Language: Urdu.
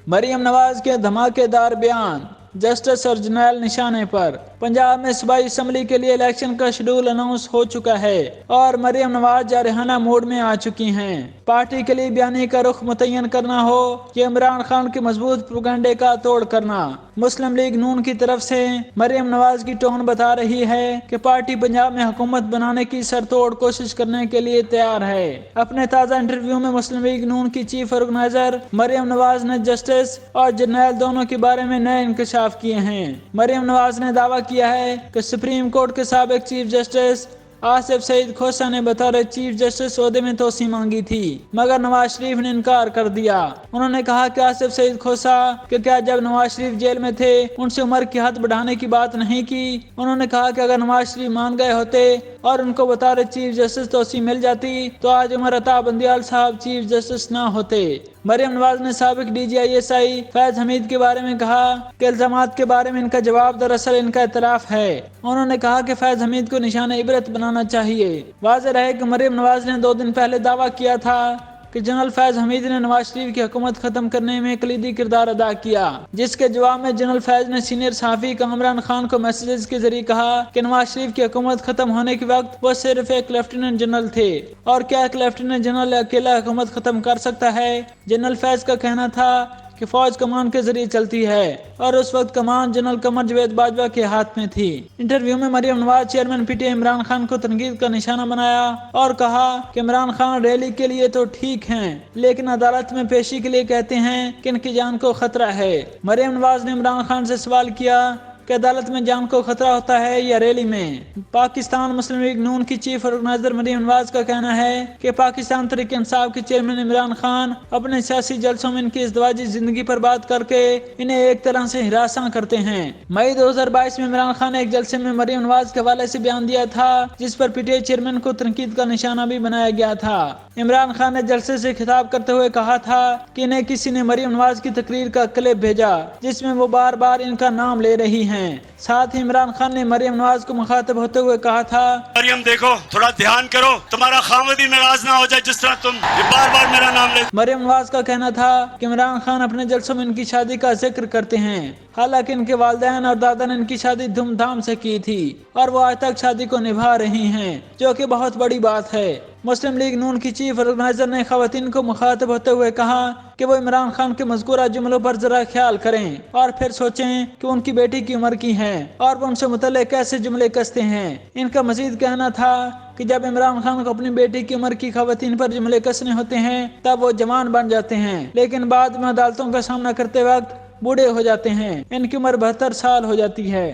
مریم نواز کے دھماکےدار بیان، جسٹس اور جرنیل نشانے پر۔ پنجاب میں صوبائی اسمبلی کے لیے الیکشن کا شیڈول اناؤنس ہو چکا ہے اور مریم نواز جارحانہ موڈ میں آ چکی ہیں۔ پارٹی کے لیے بیانیے کا رخ متعین کرنا ہو کہ عمران خان کے مضبوط پروپیگنڈے کا توڑ کرنا، مسلم لیگ نون کی طرف سے مریم نواز کی ٹون بتا رہی ہے کہ پارٹی پنجاب میں حکومت بنانے کی سرتوڑ کوشش کرنے کے لیے تیار ہے۔ اپنے تازہ انٹرویو میں مسلم لیگ نون کی چیف آرگنائزر مریم نواز نے جسٹس اور جرنیل دونوں کے بارے میں نئے انکشاف کیے ہیں۔ مریم نواز نے دعویٰ کیا ہے کہ سپریم کورٹ کے سابق چیف جسٹس آصف سعید کھوسہ نے بطور چیف جسٹس عہدے میں توسیع مانگی تھی، مگر نواز شریف نے انکار کر دیا۔ انہوں نے کہا کہ آصف سعید کھوسہ کہ کیا جب نواز شریف جیل میں تھے ان سے عمر کی حد بڑھانے کی بات نہیں کی۔ انہوں نے کہا کہ اگر نواز شریف مان گئے ہوتے اور ان کو بطور چیف جسٹس توسیع مل جاتی تو آج عمر عطا بندیال صاحب چیف جسٹس نہ ہوتے۔ مریم نواز نے سابق D G I S I فیض حمید کے بارے میں کہا کہ الزامات کے بارے میں ان کا جواب دراصل ان کا اعتراف ہے۔ انہوں نے کہا کہ فیض حمید کو نشانہ عبرت بنانا چاہیے۔ واضح رہے کہ مریم نواز نے 2 دن پہلے دعویٰ کیا تھا کہ جنرل فیض حمید نے نواز شریف کی حکومت ختم کرنے میں کلیدی کردار ادا کیا، جس کے جواب میں جنرل فیض نے سینئر صحافی کامران خان کو میسیجز کے ذریعے کہا کہ نواز شریف کی حکومت ختم ہونے کے وقت وہ صرف ایک لیفٹیننٹ جنرل تھے اور کیا ایک لیفٹیننٹ جنرل اکیلا حکومت ختم کر سکتا ہے۔ جنرل فیض کا کہنا تھا کہ فوج کمان کے ذریعے چلتی ہے اور اس وقت کمان جنرل قمر جاوید باجوہ کے ہاتھ میں تھی۔ انٹرویو میں Maryam Nawaz chairman P T I Imran Khan کو تنقید کا نشانہ بنایا اور کہا کہ عمران خان ریلی کے لیے تو ٹھیک ہیں لیکن عدالت میں پیشی کے لیے کہتے ہیں کہ ان کی جان کو خطرہ ہے۔ مریم نواز نے عمران خان سے سوال کیا کہ عدالت میں جان کو خطرہ ہوتا ہے یا ریلی میں۔ پاکستان مسلم لیگ نون کی چیف آرگنائزر مریم نواز کا کہنا ہے کہ پاکستان تحریک انصاف کے چیئرمین عمران خان اپنے سیاسی جلسوں میں ان کی ازدواجی زندگی پر بات کر کے انہیں ایک طرح سے ہراساں کرتے ہیں۔ مئی 2022 میں عمران خان نے ایک جلسے میں مریم نواز کے حوالے سے بیان دیا تھا جس پر پی ٹی آئی چیئرمین کو تنقید کا نشانہ بھی بنایا گیا تھا۔ عمران خان نے جلسے سے خطاب کرتے ہوئے کہا تھا کہ انہیں کسی نے مریم نواز کی تقریر کا کلپ بھیجا جس میں وہ بار بار ان کا نام لے رہی ہیں۔ ساتھ ہی عمران خان نے مریم نواز کو مخاطب ہوتے ہوئے کہا تھا، مریم دیکھو تھوڑا دھیان کرو، تمہارا خامد ہی ناراض نہ ہو جائے جس طرح تم بار بار میرا نام لے۔ مریم نواز کا کہنا تھا کہ عمران خان اپنے جلسوں میں ان کی شادی کا ذکر کرتے ہیں، حالانکہ ان کے والدین اور دادا نے ان کی شادی دھوم دھام سے کی تھی اور وہ آج تک شادی کو نبھا رہی ہیں، جو کہ بہت بڑی بات ہے۔ مسلم لیگ نون کی چیف آرگنائزر نے خواتین کو مخاطب ہوتے ہوئے کہا کہ وہ عمران خان کے مذکورہ جملوں پر ذرا خیال کریں اور پھر سوچیں کہ ان کی بیٹی کی عمر کی ہے اور وہ ان سے متعلق کیسے جملے کستے ہیں۔ ان کا مزید کہنا تھا کہ جب عمران خان کو اپنی بیٹی کی عمر کی خواتین پر جملے کسنے ہوتے ہیں تب وہ جوان بن جاتے ہیں لیکن بعد میں عدالتوں کا سامنا کرتے وقت بوڑھے ہو جاتے ہیں۔ ان کی عمر 72 سال ہو جاتی ہے۔